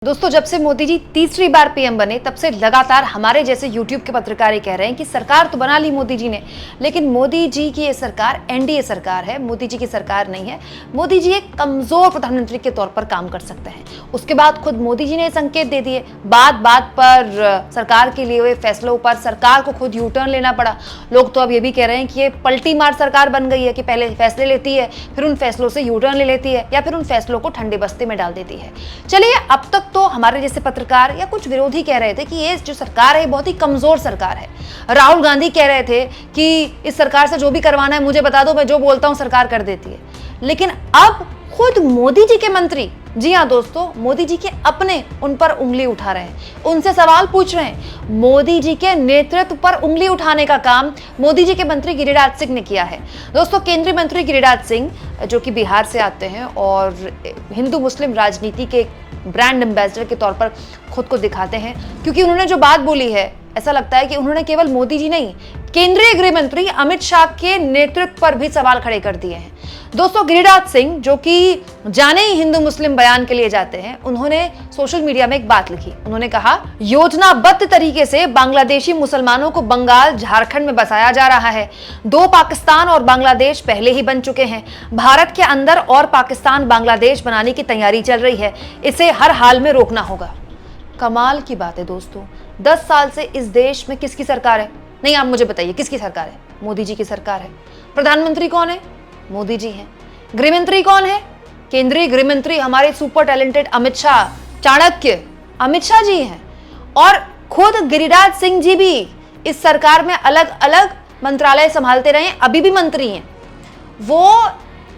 दोस्तों, जब से मोदी जी तीसरी बार पीएम बने तब से लगातार हमारे जैसे यूट्यूब के पत्रकार कह रहे हैं कि सरकार तो बना ली मोदी जी ने, लेकिन मोदी जी की ये सरकार एनडीए सरकार है, मोदी जी की सरकार नहीं है। मोदी जी एक कमजोर प्रधानमंत्री के तौर पर काम कर सकते हैं। उसके बाद खुद मोदी जी ने संकेत दे दिए, बात बात पर सरकार के लिए हुए फैसलों पर सरकार को खुद यू टर्न लेना पड़ा। लोग तो अब ये भी कह रहे हैं कि ये पलटी मार सरकार बन गई है कि पहले फैसले लेती है, फिर उन फैसलों से यू टर्न ले लेती है, या फिर उन फैसलों को ठंडे बस्ते में डाल देती है। चलिए, अब तक तो हमारे जैसे पत्रकार या कुछ विरोधी कह रहे थे कि ये जो सरकार है बहुत ही कमजोर सरकार है। राहुल गांधी कह रहे थे कि इस सरकार से जो भी करवाना है मुझे बता दो, मैं जो बोलता हूं सरकार कर देती है। लेकिन अब खुद मोदी जी के मंत्री, जी हां दोस्तों, मोदी जी के अपने उन पर उंगली उठा रहे हैं, उनसे सवाल पूछ रहे हैं। मोदी जी के नेतृत्व पर उंगली उठाने का काम मोदी जी के मंत्री गिरिराज सिंह ने किया है। दोस्तों, केंद्रीय मंत्री गिरिराज सिंह जो कि बिहार से आते हैं और हिंदू मुस्लिम राजनीति के ब्रांड एम्बेसडर के तौर पर खुद को दिखाते हैं, क्योंकि उन्होंने जो बात बोली है ऐसा लगता है कि उन्होंने केवल मोदी जी नहीं, केंद्रीय गृह मंत्री अमित शाह के नेतृत्व पर भी सवाल खड़े कर दिए हैं। दोस्तों, गिरिराज सिंह जो कि जाने ही हिंदू मुस्लिम बयान के लिए जाते हैं, उन्होंने सोशल मीडिया में एक बात लिखी। उन्होंने कहा, योजनाबद्ध तरीके से बांग्लादेशी मुसलमानों को बंगाल झारखंड में बसाया जा रहा है। 2 पाकिस्तान और बांग्लादेश पहले ही बन चुके हैं। भारत के अंदर और पाकिस्तान बांग्लादेश बनाने की तैयारी चल रही है। इसे हर हाल में रोकना होगा। कमाल की बात है दोस्तों, 10 साल से इस देश में किसकी सरकार है? नहीं, आप मुझे बताइए किसकी सरकार है? मोदी जी की सरकार है। प्रधानमंत्री कौन है? मोदी जी हैं। गृहमंत्री कौन है? केंद्रीय गृहमंत्री हमारे सुपर टैलेंटेड अमित शाह, चाणक्य अमित शाह जी हैं। और खुद गिरिराज सिंह जी भी इस सरकार में अलग अलग मंत्रालय संभालते रहे, अभी भी मंत्री हैं। वो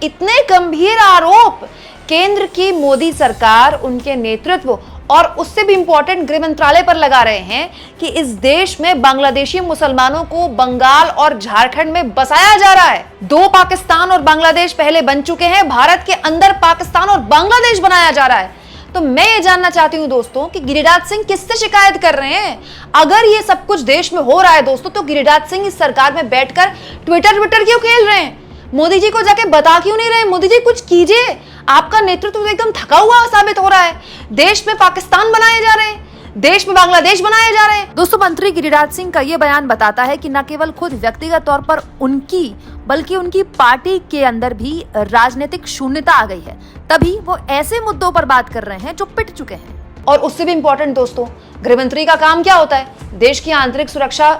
इतने गंभीर आरोप केंद्र की मोदी सरकार, उनके नेतृत्व और उससे भी इंपॉर्टेंट गृह मंत्रालय पर लगा रहे हैं कि इस देश में बांग्लादेशी मुसलमानों को बंगाल और झारखंड में बसाया जा रहा है। 2 पाकिस्तान और बांग्लादेश पहले बन चुके हैं, भारत के अंदर पाकिस्तान और बांग्लादेश बनाया जा रहा है। तो मैं ये जानना चाहती हूं दोस्तों कि गिरिराज सिंह किससे शिकायत कर रहे हैं? अगर ये सब कुछ देश में हो रहा है दोस्तों, तो गिरिराज सिंह इस सरकार में बैठकर ट्विटर क्यों खेल रहे हैं? मोदी जी को जाके बता क्यों नहीं रहे? मोदी जी कुछ कीजिए, आपका नेतृत्व तो एकदम थका हुआ साबित हो रहा है। देश में पाकिस्तान बनाए जा रहे हैं, देश में बांग्लादेश बनाए जा रहे हैं। दोस्तों, मंत्री गिरिराज सिंह का यह बयान बताता है कि न केवल खुद व्यक्तिगत तौर पर उनकी, बल्कि उनकी पार्टी के अंदर भी राजनीतिक शून्यता आ गई है। तभी वो ऐसे मुद्दों पर बात कर रहे हैं जो पिट चुके हैं। और उससे भी इंपॉर्टेंट दोस्तों, गृहमंत्री का काम क्या होता है? देश की आंतरिक सुरक्षा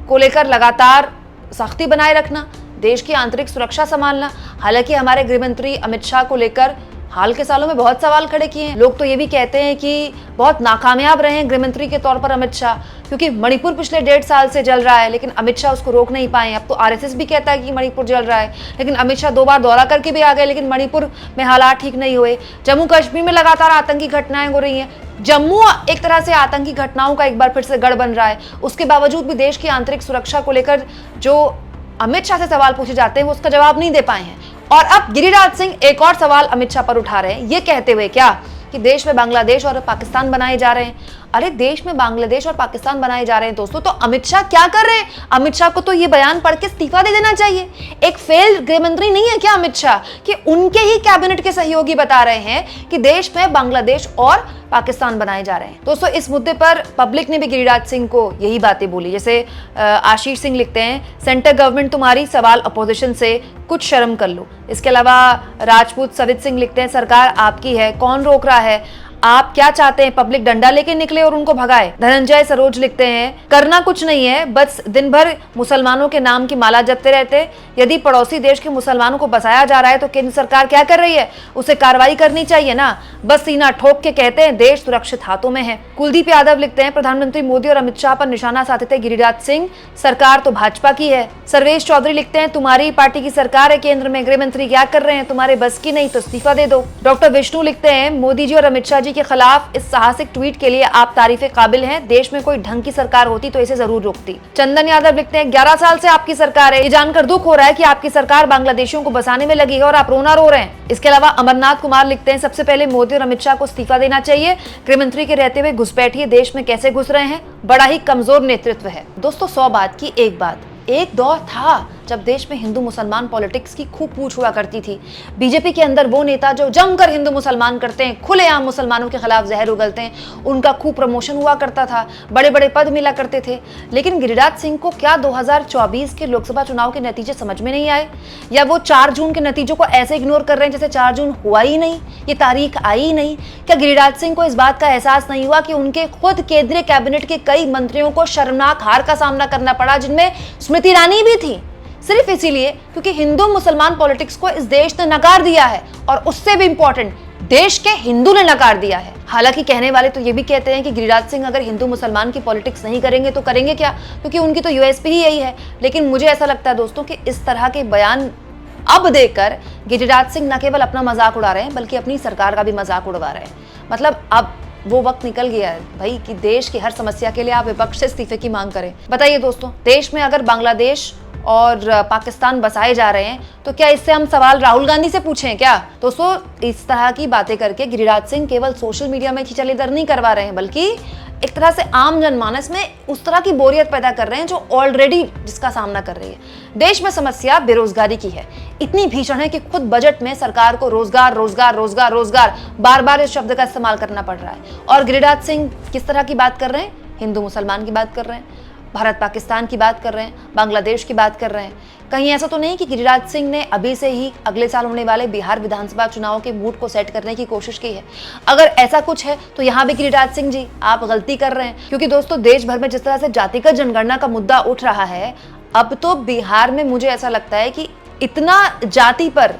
को लेकर लगातार सख्ती बनाए रखना, देश की आंतरिक सुरक्षा संभालना। हालांकि हमारे गृहमंत्री अमित शाह को लेकर हाल के सालों में बहुत सवाल खड़े किए हैं। लोग तो ये भी कहते हैं कि बहुत नाकामयाब रहे हैं गृहमंत्री के तौर पर अमित शाह, क्योंकि मणिपुर पिछले 1.5 साल से जल रहा है, लेकिन अमित शाह उसको रोक नहीं पाए। अब तो आरएसएस भी कहता है कि मणिपुर जल रहा है, लेकिन अमित शाह 2 बार दौरा करके भी आ गए, लेकिन मणिपुर में हालात ठीक नहीं हुए। जम्मू कश्मीर में लगातार आतंकी घटनाएं हो रही हैं। जम्मू एक तरह से आतंकी घटनाओं का एक बार फिर से गढ़ बन रहा है। उसके बावजूद भी देश की आंतरिक सुरक्षा को लेकर जो अमित शाह से सवाल पूछे जाते हैं वो उसका जवाब नहीं दे पाए हैं। और अब गिरिराज सिंह एक और सवाल अमित शाह पर उठा रहे हैं, ये कहते हुए क्या कि देश में बांग्लादेश और पाकिस्तान बनाए जा रहे हैं। अरे, देश में बांग्लादेश और पाकिस्तान बनाए जा रहे हैं दोस्तों, तो अमित शाह क्या कर रहे हैं? अमित शाह को तो ये बयान पढ़ के इस्तीफा दे देना चाहिए। एक फेल्ड गृहमंत्री नहीं है क्या अमित शाह, कि उनके ही कैबिनेट के सहयोगी बता रहे हैं कि देश में बांग्लादेश और पाकिस्तान बनाए जा रहे हैं। दोस्तों, इस मुद्दे पर पब्लिक ने भी गिरिराज सिंह को यही बातें बोली। जैसे आशीष सिंह लिखते हैं, सेंटर गवर्नमेंट तुम्हारी, सवाल अपोजिशन से, कुछ शर्म कर लो। इसके अलावा राजपूत सवित सिंह लिखते हैं, सरकार आपकी है, कौन रोक रहा है? आप क्या चाहते हैं? पब्लिक डंडा लेके निकले और उनको भगाए। धनंजय सरोज लिखते हैं, करना कुछ नहीं है, बस दिन भर मुसलमानों के नाम की माला जपते रहते। यदि पड़ोसी देश के मुसलमानों को बसाया जा रहा है तो केंद्र सरकार क्या कर रही है? उसे कार्रवाई करनी चाहिए ना। बस सीना ठोक के कहते हैं देश सुरक्षित हाथों में है। कुलदीप यादव लिखते हैं, प्रधानमंत्री मोदी और अमित शाह पर निशाना साधते गिरिराज सिंह, सरकार तो भाजपा की है। सर्वेश चौधरी लिखते हैं, तुम्हारी पार्टी की सरकार है केंद्र में, गृहमंत्री क्या कर रहे हैं? तुम्हारे बस की नहीं तो इस्तीफा दे दो। डॉक्टर विष्णु लिखते हैं, मोदी जी और अमित शाह के खिलाफ इस साहसिक ट्वीट के लिए आप तारीफे काबिल हैं। देश में कोई ढंग की सरकार होती तो इसे जरूर रोकती। चंदन यादव लिखते हैं, 11 साल से आपकी सरकार है, ये जानकर दुख हो रहा है कि आपकी सरकार बांग्लादेशियों को बसाने में लगी है और आप रोना रो रहे हैं। इसके अलावा अमरनाथ कुमार लिखते हैं, सबसे पहले मोदी और अमित शाह को इस्तीफा देना चाहिए। गृहमंत्री के रहते हुए घुसपैठिए देश में कैसे घुस रहे हैं, बड़ा ही कमजोर नेतृत्व है। दोस्तों, 100 बात की एक बात, एक दौर था जब देश में हिंदू मुसलमान पॉलिटिक्स की खूब पूछ हुआ करती थी। बीजेपी के अंदर वो नेता जो जमकर हिंदू मुसलमान करते हैं, खुलेआम मुसलमानों के खिलाफ जहर उगलते हैं, उनका खूब प्रमोशन हुआ करता था, बड़े बड़े पद मिला करते थे। लेकिन गिरिराज सिंह को क्या 2024 के लोकसभा चुनाव के नतीजे समझ में नहीं आए, या वो 4 जून के नतीजों को ऐसे इग्नोर कर रहे हैं जैसे 4 जून हुआ ही नहीं, ये तारीख आई ही नहीं? क्या गिरिराज सिंह को इस बात का एहसास नहीं हुआ कि उनके खुद केंद्रीय कैबिनेट के कई मंत्रियों को शर्मनाक हार का सामना करना पड़ा, जिनमें स्मृति ईरानी भी थी, सिर्फ इसीलिए क्योंकि हिंदू मुसलमान पॉलिटिक्स को इस देश ने नकार दिया है, और उससे भी इंपॉर्टेंट, देश के हिंदू ने नकार दिया है। हालांकि कहने वाले तो ये भी कहते हैं कि गिरिराज सिंह अगर हिंदू मुसलमान की पॉलिटिक्स नहीं करेंगे तो करेंगे क्या, क्योंकि उनकी तो यूएसपी ही यही है। लेकिन मुझे ऐसा लगता है दोस्तों कि इस तरह के बयान अब देकर गिरिराज सिंह न केवल अपना मजाक उड़ा रहे हैं बल्कि अपनी सरकार का भी मजाक उड़वा रहे हैं। मतलब अब वो वक्त निकल गया है भाई कि देश की हर समस्या के लिए आप विपक्ष से इस्तीफे की मांग करें। बताइए दोस्तों, देश में अगर बांग्लादेश और पाकिस्तान बसाए जा रहे हैं तो क्या इससे हम सवाल राहुल गांधी से पूछें क्या? दोस्तों, इस तरह की बातें करके गिरिराज सिंह केवल सोशल मीडिया में खिंचालीदर नहीं करवा रहे हैं, बल्कि एक तरह से आम जनमानस में उस तरह की बोरियत पैदा कर रहे हैं जो ऑलरेडी जिसका सामना कर रही है। देश में समस्या बेरोजगारी की है, इतनी भीषण है कि खुद बजट में सरकार को रोजगार रोजगार रोजगार रोजगार बार बार इस शब्द का इस्तेमाल करना पड़ रहा है। और गिरिराज सिंह किस तरह की बात कर रहे हैं? हिंदू मुसलमान की बात कर रहे हैं, भारत पाकिस्तान की बात कर रहे हैं, बांग्लादेश की बात कर रहे हैं। कहीं ऐसा तो नहीं कि गिरिराज सिंह ने अभी से ही अगले साल होने वाले बिहार विधानसभा चुनाव के मूड को सेट करने की कोशिश की है? अगर ऐसा कुछ है तो यहाँ भी गिरिराज सिंह जी आप गलती कर रहे हैं, क्योंकि दोस्तों देश भर में जिस तरह से जातिगत जनगणना का मुद्दा उठ रहा है, अब तो बिहार में मुझे ऐसा लगता है कि इतना जाति पर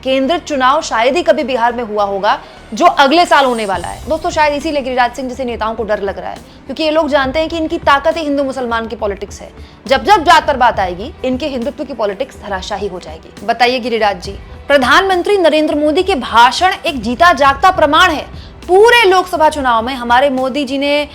केंद्रित चुनाव शायद ही कभी बिहार में हुआ होगा जो अगले साल होने वाला है। दोस्तों, शायद इसीलिए गिरिराज सिंह जैसे नेताओं को डर लग रहा है, क्योंकि ये लोग जानते हैं कि इनकी ताकत ही हिंदू मुसलमान की पॉलिटिक्स है। जब जब जात पर बात आएगी, इनके हिंदुत्व की पॉलिटिक्स धराशायी हो जाएगी। बताइए गिरिराज जी, प्रधानमंत्री नरेंद्र मोदी के भाषण एक जीता जागता प्रमाण है। पूरे लोकसभा चुनाव में हमारे मोदी जी ने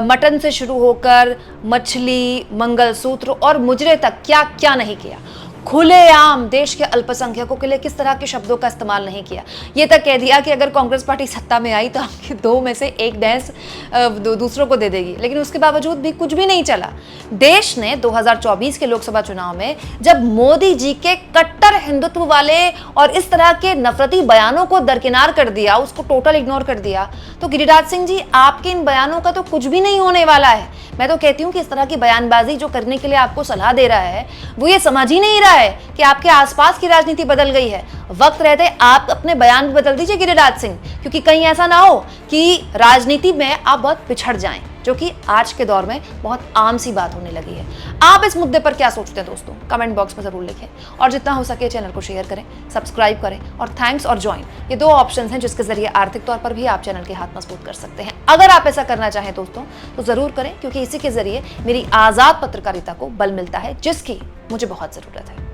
मटन से शुरू होकर मछली, मंगलसूत्र और मुजरे तक क्या क्या नहीं किया। खुलेआम देश के अल्पसंख्यकों के लिए किस तरह के शब्दों का इस्तेमाल नहीं किया। ये तक कह दिया कि अगर कांग्रेस पार्टी सत्ता में आई तो आपके 2 में से 1 भैंस दूसरों को दे देगी, लेकिन उसके बावजूद भी कुछ भी नहीं चला। देश ने 2024 के लोकसभा चुनाव में जब मोदी जी के कट्टर हिंदुत्व वाले और इस तरह के नफरती बयानों को दरकिनार कर दिया, उसको टोटल इग्नोर कर दिया, तो गिरिराज सिंह जी आपके इन बयानों का तो कुछ भी नहीं होने वाला है। मैं तो कहती हूँ कि इस तरह की बयानबाजी जो करने के लिए आपको सलाह दे रहा है, वो ये समझ ही नहीं रहा है कि आपके आसपास की राजनीति बदल गई है। वक्त रहते आप अपने बयान भी बदल दीजिए गिरिराज सिंह, क्योंकि कहीं ऐसा ना हो कि राजनीति में आप बहुत पिछड़ जाएं, जो कि आज के दौर में बहुत आम सी बात होने लगी है। आप इस मुद्दे पर क्या सोचते हैं दोस्तों? कमेंट बॉक्स में जरूर लिखें, और जितना हो सके चैनल को शेयर करें, सब्सक्राइब करें, और थैंक्स और ज्वाइन, ये 2 ऑप्शन हैं जिसके जरिए आर्थिक तौर पर भी आप चैनल के हाथ मजबूत कर सकते हैं। अगर आप ऐसा करना चाहें दोस्तों तो जरूर करें, क्योंकि इसी के जरिए मेरी आजाद पत्रकारिता को बल मिलता है, जिसकी मुझे बहुत जरूरत है।